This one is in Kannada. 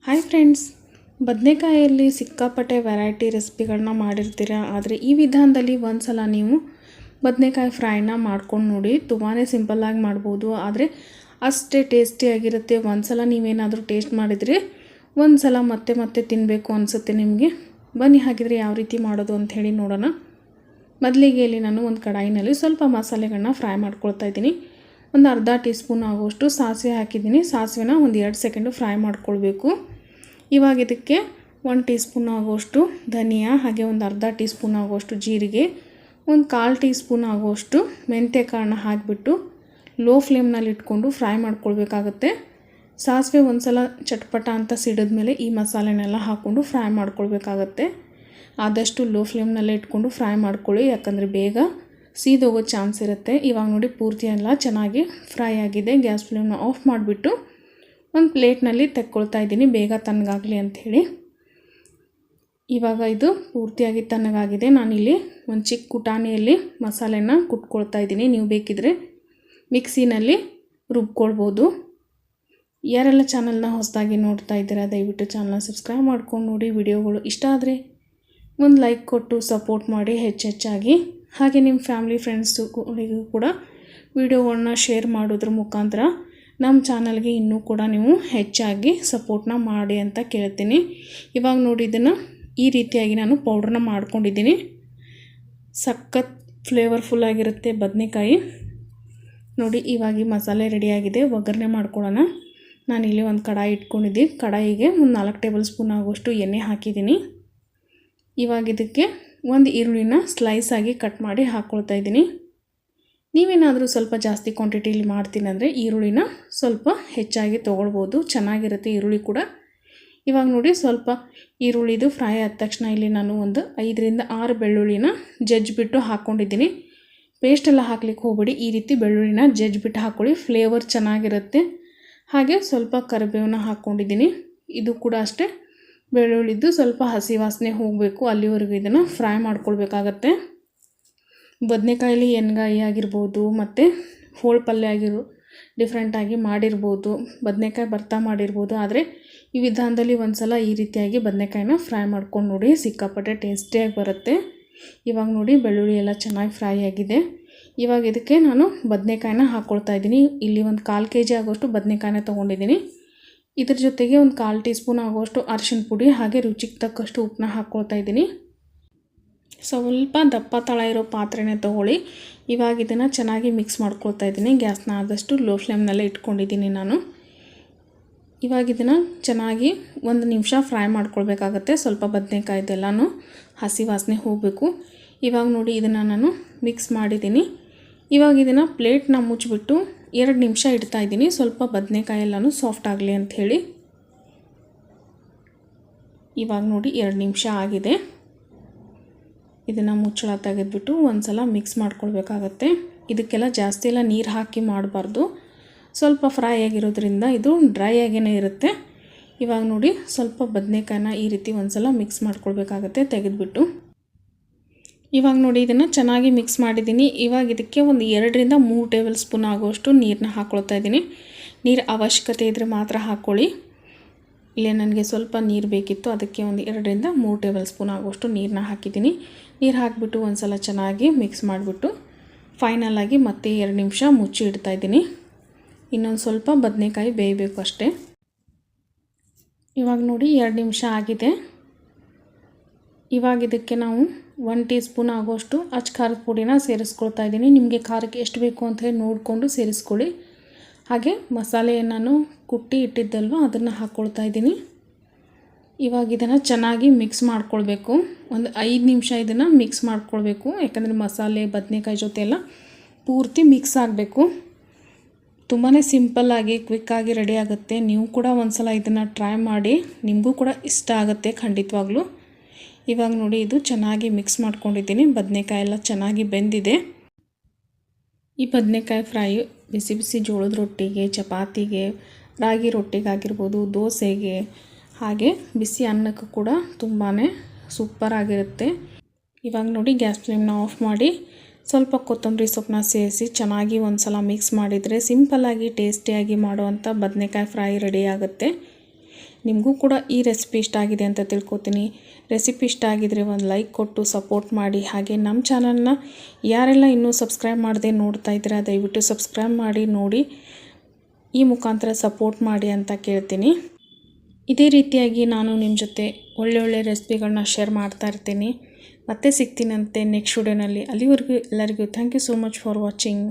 ಹಾಯ್ ಫ್ರೆಂಡ್ಸ್, ಬದನೆಕಾಯಲ್ಲಿ ಸಿಕ್ಕಾಪಟ್ಟೆ ವೆರೈಟಿ ರೆಸಿಪಿಗಳನ್ನ ಮಾಡಿರ್ತೀರ. ಆದರೆ ಈ ವಿಧಾನದಲ್ಲಿ ಒಂದು ಸಲ ನೀವು ಬದನೆಕಾಯಿ ಫ್ರೈನ ಮಾಡ್ಕೊಂಡು ನೋಡಿ. ತುಂಬಾ ಸಿಂಪಲ್ಲಾಗಿ ಮಾಡ್ಬೋದು, ಆದರೆ ಅಷ್ಟೇ ಟೇಸ್ಟಿಯಾಗಿರುತ್ತೆ. ಒಂದು ಸಲ ನೀವೇನಾದರೂ ಟೇಸ್ಟ್ ಮಾಡಿದರೆ ಒಂದು ಸಲ ಮತ್ತೆ ಮತ್ತೆ ತಿನ್ನಬೇಕು ಅನಿಸುತ್ತೆ ನಿಮಗೆ. ಬನ್ನಿ ಹಾಗಿದ್ರೆ ಯಾವ ರೀತಿ ಮಾಡೋದು ಅಂಥೇಳಿ ನೋಡೋಣ. ಮೊದಲಿಗೆ ಇಲ್ಲಿ ನಾನು ಒಂದು ಕಡಾಯಿನಲ್ಲಿ ಸ್ವಲ್ಪ ಮಸಾಲೆಗಳನ್ನ ಫ್ರೈ ಮಾಡ್ಕೊಳ್ತಾ ಇದ್ದೀನಿ. ಒಂದು ಅರ್ಧ ಟೀ ಸ್ಪೂನ್ ಆಗುವಷ್ಟು ಸಾಸಿವೆ ಹಾಕಿದ್ದೀನಿ. ಸಾಸಿವೆನ ಒಂದು 2 ಸೆಕೆಂಡು ಫ್ರೈ ಮಾಡ್ಕೊಳ್ಬೇಕು. ಇವಾಗ ಇದಕ್ಕೆ 1 ಟೀ ಸ್ಪೂನ್ ಆಗುವಷ್ಟು ಧನಿಯಾ, ಹಾಗೆ ಒಂದು ಅರ್ಧ ಟೀ ಸ್ಪೂನ್ ಆಗುವಷ್ಟು ಜೀರಿಗೆ, ಒಂದು 1/4 ಟೀ ಸ್ಪೂನ್ ಆಗುವಷ್ಟು ಮೆಂತ್ಯ ಕಾಳನ್ನ ಹಾಕಿಬಿಟ್ಟು ಲೋ ಫ್ಲೇಮ್ನಲ್ಲಿ ಇಟ್ಕೊಂಡು ಫ್ರೈ ಮಾಡ್ಕೊಳ್ಬೇಕಾಗತ್ತೆ. ಸಾಸಿವೆ ಒಂದು ಸಲ ಚಟ್ಪಟ ಅಂತ ಸಿಡಿದ್ಮೇಲೆ ಈ ಮಸಾಲೆನೆಲ್ಲ ಹಾಕ್ಕೊಂಡು ಫ್ರೈ ಮಾಡ್ಕೊಳ್ಬೇಕಾಗತ್ತೆ. ಆದಷ್ಟು ಲೋ ಫ್ಲೇಮ್ನಲ್ಲೇ ಇಟ್ಕೊಂಡು ಫ್ರೈ ಮಾಡ್ಕೊಳ್ಳಿ, ಯಾಕಂದರೆ ಬೇಗ ಸೀದೋಗೋ ಚಾನ್ಸ್ ಇರುತ್ತೆ. ಇವಾಗ ನೋಡಿ ಪೂರ್ತಿ ಎಲ್ಲ ಚೆನ್ನಾಗಿ ಫ್ರೈ ಆಗಿದೆ. ಗ್ಯಾಸ್ ಫ್ಲೇಮ್ನ ಆಫ್ ಮಾಡಿಬಿಟ್ಟು ಒಂದು ಪ್ಲೇಟ್ನಲ್ಲಿ ತೆಕ್ಕೊಳ್ತಾ ಇದ್ದೀನಿ, ಬೇಗ ತಣ್ಣಗಾಗಲಿ ಅಂಥೇಳಿ. ಇವಾಗ ಇದು ಪೂರ್ತಿಯಾಗಿ ತಣ್ಣಗಾಗಿದೆ. ನಾನಿಲ್ಲಿ ಒಂದು ಚಿಕ್ಕ ಕುಟಾಣಿಯಲ್ಲಿ ಮಸಾಲೆನ ಕುಟ್ಕೊಳ್ತಾ ಇದ್ದೀನಿ. ನೀವು ಬೇಕಿದ್ರೆ ಮಿಕ್ಸಿನಲ್ಲಿ ರುಬ್ಕೊಳ್ಬೋದು. ಯಾರೆಲ್ಲ ಚಾನಲ್ನ ಹೊಸದಾಗಿ ನೋಡ್ತಾ ಇದ್ದೀರಾ ದಯವಿಟ್ಟು ಚಾನಲ್ನ ಸಬ್ಸ್ಕ್ರೈಬ್ ಮಾಡ್ಕೊಂಡು ನೋಡಿ. ವಿಡಿಯೋಗಳು ಇಷ್ಟ ಆದರೆ ಒಂದು ಲೈಕ್ ಕೊಟ್ಟು ಸಪೋರ್ಟ್ ಮಾಡಿ ಹೆಚ್ಚೆಚ್ಚಾಗಿ. ಹಾಗೆ ನಿಮ್ಮ ಫ್ಯಾಮಿಲಿ ಫ್ರೆಂಡ್ಸ್ಗಳಿಗೂ ಕೂಡ ವಿಡಿಯೋಗಳನ್ನ ಶೇರ್ ಮಾಡೋದ್ರ ಮುಖಾಂತರ ನಮ್ಮ ಚಾನಲ್ಗೆ ಇನ್ನೂ ಕೂಡ ನೀವು ಹೆಚ್ಚಾಗಿ ಸಪೋರ್ಟ್ನ ಮಾಡಿ ಅಂತ ಕೇಳ್ತೀನಿ. ಇವಾಗ ನೋಡಿ ಇದನ್ನು ಈ ರೀತಿಯಾಗಿ ನಾನು ಪೌಡ್ರನ್ನ ಮಾಡ್ಕೊಂಡಿದ್ದೀನಿ. ಸಖತ್ ಫ್ಲೇವರ್ಫುಲ್ಲಾಗಿರುತ್ತೆ ಬದನೆಕಾಯಿ. ನೋಡಿ ಇವಾಗ ಮಸಾಲೆ ರೆಡಿಯಾಗಿದೆ. ಒಗ್ಗರಣೆ ಮಾಡ್ಕೊಳ್ಳೋಣ. ನಾನಿಲ್ಲಿ ಒಂದು ಕಡಾಯಿ ಇಟ್ಕೊಂಡಿದ್ದೆ. ಕಡಾಯಿಗೆ ಒಂದು 4 ಟೇಬಲ್ ಸ್ಪೂನ್ ಆಗುವಷ್ಟು ಎಣ್ಣೆ ಹಾಕಿದ್ದೀನಿ. ಇವಾಗ ಇದಕ್ಕೆ ಒಂದು ಈರುಳ್ಳಿನ ಸ್ಲೈಸ್ ಆಗಿ ಕಟ್ ಮಾಡಿ ಹಾಕ್ಕೊಳ್ತಾ ಇದ್ದೀನಿ. ನೀವೇನಾದರೂ ಸ್ವಲ್ಪ ಜಾಸ್ತಿ ಕ್ವಾಂಟಿಟಿಲಿ ಮಾಡ್ತೀನಿ ಅಂದರೆ ಈರುಳ್ಳಿನ ಸ್ವಲ್ಪ ಹೆಚ್ಚಾಗಿ ತೊಗೊಳ್ಬೋದು, ಚೆನ್ನಾಗಿರುತ್ತೆ ಈರುಳ್ಳಿ ಕೂಡ. ಇವಾಗ ನೋಡಿ ಸ್ವಲ್ಪ ಈರುಳ್ಳಿದು ಫ್ರೈ ಆದ ತಕ್ಷಣ ಇಲ್ಲಿ ನಾನು ಒಂದು 5 ರಿಂದ 6 ಬೆಳ್ಳುಳ್ಳಿನ ಜಜ್ಜಿಬಿಟ್ಟು ಹಾಕ್ಕೊಂಡಿದ್ದೀನಿ. ಪೇಸ್ಟೆಲ್ಲ ಹಾಕ್ಲಿಕ್ಕೆ ಹೋಗಬೇಡಿ, ಈ ರೀತಿ ಬೆಳ್ಳುಳ್ಳಿನ ಜಜ್ಜಿಬಿಟ್ಟು ಹಾಕ್ಕೊಳ್ಳಿ, ಫ್ಲೇವರ್ ಚೆನ್ನಾಗಿರುತ್ತೆ. ಹಾಗೆ ಸ್ವಲ್ಪ ಕರಿಬೇವನ್ನ ಹಾಕ್ಕೊಂಡಿದ್ದೀನಿ. ಇದು ಕೂಡ ಅಷ್ಟೇ, ಬೆಳ್ಳುಳ್ಳಿದ್ದು ಸ್ವಲ್ಪ ಹಸಿ ವಾಸನೆ ಹೋಗಬೇಕು, ಅಲ್ಲಿವರೆಗೂ ಇದನ್ನು ಫ್ರೈ ಮಾಡ್ಕೊಳ್ಬೇಕಾಗತ್ತೆ. ಬದನೆಕಾಯಲ್ಲಿ ಎಣ್ಗಾಯಿ ಆಗಿರ್ಬೋದು ಮತ್ತು ಹೋಳು ಪಲ್ಯ ಡಿಫ್ರೆಂಟಾಗಿ ಮಾಡಿರ್ಬೋದು, ಬದನೆಕಾಯಿ ಭರ್ತಾ ಮಾಡಿರ್ಬೋದು. ಆದರೆ ಈ ವಿಧಾನದಲ್ಲಿ ಒಂದು ಸಲ ಈ ರೀತಿಯಾಗಿ ಬದನೆಕಾಯಿನ ಫ್ರೈ ಮಾಡ್ಕೊಂಡು ನೋಡಿ, ಸಿಕ್ಕಾಪಟ್ಟೆ ಟೇಸ್ಟಿಯಾಗಿ ಬರುತ್ತೆ. ಇವಾಗ ನೋಡಿ ಬೆಳ್ಳುಳ್ಳಿ ಎಲ್ಲ ಚೆನ್ನಾಗಿ ಫ್ರೈ ಆಗಿದೆ. ಇವಾಗ ಇದಕ್ಕೆ ನಾನು ಬದನೆಕಾಯಿನ ಹಾಕ್ಕೊಳ್ತಾ ಇದ್ದೀನಿ. ಇಲ್ಲಿ ಒಂದು 1/4 kg ಆಗೋಷ್ಟು ಬದನೆಕಾಯಿನ ತೊಗೊಂಡಿದ್ದೀನಿ. ಇದ್ರ ಜೊತೆಗೆ ಒಂದು 1/4 ಟೀ ಸ್ಪೂನ್ ಆಗುವಷ್ಟು ಅರಿಶಿನ ಪುಡಿ, ಹಾಗೆ ರುಚಿಗೆ ತಕ್ಕಷ್ಟು ಉಪ್ಪನ್ನ ಹಾಕ್ಕೊಳ್ತಾ ಇದ್ದೀನಿ. ಸ್ವಲ್ಪ ದಪ್ಪ ತಳ ಇರೋ ಪಾತ್ರೆನೇ ತೊಗೊಳ್ಳಿ. ಇವಾಗ ಇದನ್ನು ಚೆನ್ನಾಗಿ ಮಿಕ್ಸ್ ಮಾಡ್ಕೊಳ್ತಾ ಇದ್ದೀನಿ. ಗ್ಯಾಸ್ನ ಆದಷ್ಟು ಲೋ ಫ್ಲೇಮ್ನಲ್ಲೇ ಇಟ್ಕೊಂಡಿದ್ದೀನಿ ನಾನು. ಇವಾಗ ಇದನ್ನು ಚೆನ್ನಾಗಿ 1 ನಿಮಿಷ ಫ್ರೈ ಮಾಡ್ಕೊಳ್ಬೇಕಾಗತ್ತೆ. ಸ್ವಲ್ಪ ಬದನೆಕಾಯ್ದೆಲ್ಲನೂ ಹಸಿ ವಾಸನೆ ಹೋಗಬೇಕು. ಇವಾಗ ನೋಡಿ ಇದನ್ನು ನಾನು ಮಿಕ್ಸ್ ಮಾಡಿದ್ದೀನಿ. ಇವಾಗ ಇದನ್ನು ಪ್ಲೇಟ್ನ ಮುಚ್ಚಿಬಿಟ್ಟು 2 ನಿಮಿಷ ಇಡ್ತಾ ಇದ್ದೀನಿ, ಸ್ವಲ್ಪ ಬದನೆಕಾಯಿ ಎಲ್ಲನೂ ಸಾಫ್ಟ್ ಆಗಲಿ ಅಂಥೇಳಿ. ಇವಾಗ ನೋಡಿ 2 ನಿಮಿಷ ಆಗಿದೆ. ಇದನ್ನು ಮುಚ್ಚಳ ತೆಗೆದುಬಿಟ್ಟು ಒಂದು ಸಲ ಮಿಕ್ಸ್ ಮಾಡ್ಕೊಳ್ಬೇಕಾಗತ್ತೆ. ಇದಕ್ಕೆಲ್ಲ ಜಾಸ್ತಿ ಎಲ್ಲ ನೀರು ಹಾಕಿ ಮಾಡಬಾರ್ದು, ಸ್ವಲ್ಪ ಫ್ರೈ ಆಗಿರೋದ್ರಿಂದ ಇದು ಡ್ರೈ ಆಗೇ ಇರುತ್ತೆ. ಇವಾಗ ನೋಡಿ ಸ್ವಲ್ಪ ಬದನೆಕಾಯಿನ ಈ ರೀತಿ ಒಂದು ಸಲ ಮಿಕ್ಸ್ ಮಾಡ್ಕೊಳ್ಬೇಕಾಗತ್ತೆ ತೆಗೆದುಬಿಟ್ಟು. ಇವಾಗ ನೋಡಿ ಇದನ್ನು ಚೆನ್ನಾಗಿ ಮಿಕ್ಸ್ ಮಾಡಿದ್ದೀನಿ. ಇವಾಗ ಇದಕ್ಕೆ ಒಂದು 2 ರಿಂದ 3 ಟೇಬಲ್ ಸ್ಪೂನ್ ಆಗುವಷ್ಟು ನೀರನ್ನ ಹಾಕ್ಕೊಳ್ತಾ ಇದ್ದೀನಿ. ನೀರು ಅವಶ್ಯಕತೆ ಇದ್ದರೆ ಮಾತ್ರ ಹಾಕ್ಕೊಳ್ಳಿ. ಇಲ್ಲೇ ನನಗೆ ಸ್ವಲ್ಪ ನೀರು ಬೇಕಿತ್ತು, ಅದಕ್ಕೆ ಒಂದು 2 ರಿಂದ 3 ಟೇಬಲ್ ಸ್ಪೂನ್ ಆಗುವಷ್ಟು ನೀರನ್ನ ಹಾಕಿದ್ದೀನಿ. ನೀರು ಹಾಕಿಬಿಟ್ಟು ಒಂದು ಸಲ ಚೆನ್ನಾಗಿ ಮಿಕ್ಸ್ ಮಾಡಿಬಿಟ್ಟು ಫೈನಲಾಗಿ ಮತ್ತೆ 2 ನಿಮಿಷ ಮುಚ್ಚಿ ಇಡ್ತಾ ಇದ್ದೀನಿ. ಇನ್ನೊಂದು ಸ್ವಲ್ಪ ಬದನೆಕಾಯಿ ಬೇಯಬೇಕು ಅಷ್ಟೇ. ಇವಾಗ ನೋಡಿ 2 ನಿಮಿಷ ಆಗಿದೆ. ಇವಾಗ ಇದಕ್ಕೆ ನಾವು 1 ಟೀ ಸ್ಪೂನ್ ಆಗುವಷ್ಟು ಅಚ್ಚ ಖಾರದ ಪುಡಿನ ಸೇರಿಸ್ಕೊಳ್ತಾ ಇದ್ದೀನಿ. ನಿಮಗೆ ಖಾರಕ್ಕೆ ಎಷ್ಟು ಬೇಕು ಅಂತ ಹೇಳಿ ನೋಡಿಕೊಂಡು ಸೇರಿಸ್ಕೊಳ್ಳಿ. ಹಾಗೆ ಮಸಾಲೆಯನ್ನು ನಾನು ಕುಟ್ಟಿ ಇಟ್ಟಿದ್ದಲ್ವ ಅದನ್ನು ಹಾಕ್ಕೊಳ್ತಾ ಇದ್ದೀನಿ. ಇವಾಗ ಇದನ್ನು ಚೆನ್ನಾಗಿ ಮಿಕ್ಸ್ ಮಾಡ್ಕೊಳ್ಬೇಕು. ಒಂದು 5 ನಿಮಿಷ ಇದನ್ನು ಮಿಕ್ಸ್ ಮಾಡ್ಕೊಳ್ಬೇಕು, ಯಾಕಂದರೆ ಮಸಾಲೆ ಬದನೆಕಾಯಿ ಜೊತೆ ಎಲ್ಲ ಪೂರ್ತಿ ಮಿಕ್ಸ್ ಆಗಬೇಕು. ತುಂಬಾ ಸಿಂಪಲ್ಲಾಗಿ ಕ್ವಿಕ್ಕಾಗಿ ರೆಡಿ ಆಗುತ್ತೆ. ನೀವು ಕೂಡ ಒಂದು ಸಲ ಇದನ್ನು ಟ್ರೈ ಮಾಡಿ, ನಿಮಗೂ ಕೂಡ ಇಷ್ಟ ಆಗುತ್ತೆ ಖಂಡಿತವಾಗ್ಲೂ. ಇವಾಗ ನೋಡಿ ಇದು ಚೆನ್ನಾಗಿ ಮಿಕ್ಸ್ ಮಾಡ್ಕೊಂಡಿದ್ದೀನಿ. ಬದನೆಕಾಯಿ ಎಲ್ಲ ಚೆನ್ನಾಗಿ ಬೆಂದಿದೆ. ಈ ಬದನೆಕಾಯಿ ಫ್ರೈ ಬಿಸಿ ಬಿಸಿ ಜೋಳದ ರೊಟ್ಟಿಗೆ, ಚಪಾತಿಗೆ, ರಾಗಿ ರೊಟ್ಟಿಗಾಗಿರ್ಬೋದು, ದೋಸೆಗೆ, ಹಾಗೆ ಬಿಸಿ ಅನ್ನಕ್ಕೆ ಕೂಡ ತುಂಬಾ ಸೂಪರಾಗಿರುತ್ತೆ. ಇವಾಗ ನೋಡಿ ಗ್ಯಾಸ್ ಫ್ಲೇಮ್ನ ಆಫ್ ಮಾಡಿ ಸ್ವಲ್ಪ ಕೊತ್ತಂಬರಿ ಸೊಪ್ಪನ್ನ ಸೇರಿಸಿ ಚೆನ್ನಾಗಿ ಒಂದು ಸಲ ಮಿಕ್ಸ್ ಮಾಡಿದರೆ ಸಿಂಪಲ್ಲಾಗಿ ಟೇಸ್ಟಿಯಾಗಿ ಮಾಡುವಂಥ ಬದನೆಕಾಯಿ ಫ್ರೈ ರೆಡಿ ಆಗುತ್ತೆ. ನಿಮಗೂ ಕೂಡ ಈ ರೆಸಿಪಿ ಇಷ್ಟ ಆಗಿದೆ ಅಂತ ತಿಳ್ಕೊತೀನಿ. ರೆಸಿಪಿ ಇಷ್ಟ ಆಗಿದರೆ ಒಂದು ಲೈಕ್ ಕೊಟ್ಟು ಸಪೋರ್ಟ್ ಮಾಡಿ. ಹಾಗೆ ನಮ್ಮ ಚಾನಲ್ನ ಯಾರೆಲ್ಲ ಇನ್ನೂ ಸಬ್ಸ್ಕ್ರೈಬ್ ಮಾಡದೆ ನೋಡ್ತಾ ಇದ್ದೀರಾ ದಯವಿಟ್ಟು ಸಬ್ಸ್ಕ್ರೈಬ್ ಮಾಡಿ ನೋಡಿ, ಈ ಮುಖಾಂತರ ಸಪೋರ್ಟ್ ಮಾಡಿ ಅಂತ ಕೇಳ್ತೀನಿ. ಇದೇ ರೀತಿಯಾಗಿ ನಾನು ನಿಮ್ಮ ಜೊತೆ ಒಳ್ಳೊಳ್ಳೆ ರೆಸಿಪಿಗಳನ್ನ ಶೇರ್ ಮಾಡ್ತಾ ಇರ್ತೀನಿ. ಮತ್ತೆ ಸಿಗ್ತೀನಂತೆ ನೆಕ್ಸ್ಟ್ ವಿಡಿಯೋನಲ್ಲಿ. ಅಲ್ಲಿವರೆಗೂ ಎಲ್ಲರಿಗೂ thank you so much for watching.